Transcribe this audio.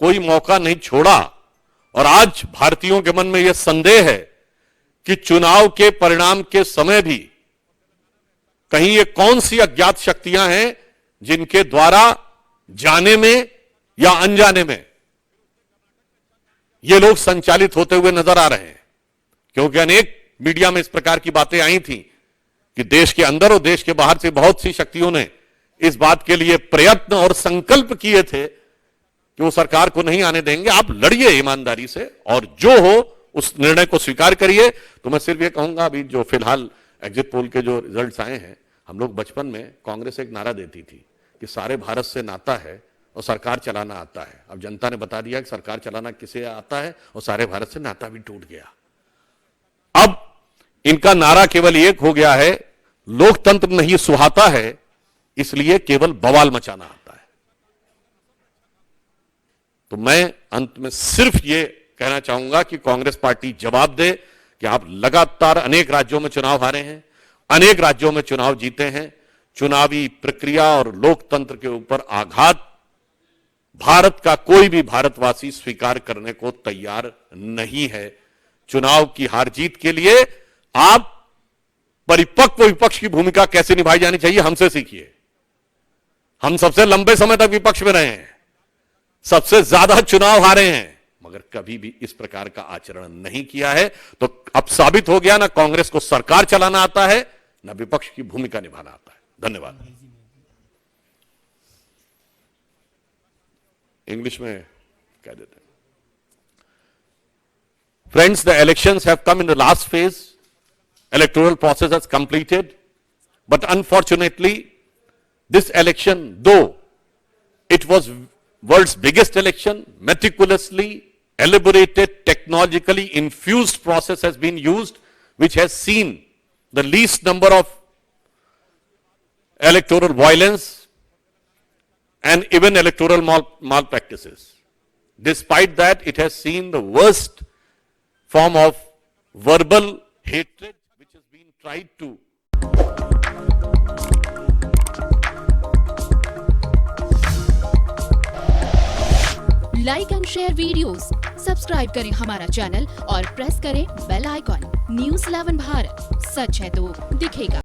कोई मौका नहीं छोड़ा। और आज भारतीयों के मन में यह संदेह है कि चुनाव के परिणाम के समय भी कहीं ये कौन सी अज्ञात शक्तियां हैं जिनके द्वारा जाने में या अनजाने में ये लोग संचालित होते हुए नजर आ रहे हैं। क्योंकि अनेक मीडिया में इस प्रकार की बातें आई थी कि देश के अंदर और देश के बाहर से बहुत सी शक्तियों ने इस बात के लिए प्रयत्न और संकल्प किए थे कि वो सरकार को नहीं आने देंगे। आप लड़िए ईमानदारी से और जो हो उस निर्णय को स्वीकार करिए। तो मैं सिर्फ ये कहूंगा, अभी जो फिलहाल एग्जिट पोल के जो रिजल्ट्स आए हैं, हम लोग बचपन में कांग्रेस एक नारा देती थी कि सारे भारत से नाता है और सरकार चलाना आता है। अब जनता ने बता दिया कि सरकार चलाना किसे आता है और सारे भारत से नाता भी टूट गया। अब इनका नारा केवल एक हो गया है, लोकतंत्र नहीं सुहाता है, इसलिए केवल बवाल मचाना आता है। तो मैं अंत में सिर्फ ये कहना चाहूंगा कि कांग्रेस पार्टी जवाब दे कि आप लगातार अनेक राज्यों में चुनाव हारे हैं, अनेक राज्यों में चुनाव जीते हैं। चुनावी प्रक्रिया और लोकतंत्र के ऊपर आघात भारत का कोई भी भारतवासी स्वीकार करने को तैयार नहीं है। चुनाव की हार जीत के लिए आप परिपक्व विपक्ष की भूमिका कैसे निभाई जानी चाहिए हमसे सीखिए। हम सबसे लंबे समय तक विपक्ष में रहे हैं, सबसे ज्यादा चुनाव हारे हैं, मगर कभी भी इस प्रकार का आचरण नहीं किया है। तो अब साबित हो गया ना कांग्रेस को सरकार चलाना आता है, ना विपक्ष की भूमिका निभाना आता है। धन्यवाद। इंग्लिश में कह देते हैं। Friends, the elections have come in the last phase. Electoral process has completed. But unfortunately, this election, though it was world's biggest election, meticulously elaborated, technologically infused process has been used, which has seen the least number of electoral violence and even electoral malpractices. Despite that, it has seen the worst form of verbal hatred which has been tried to like and share videos, subscribe करें हमारा channel और press करें bell icon. News 11 Bharat, सच है तो दिखेगा।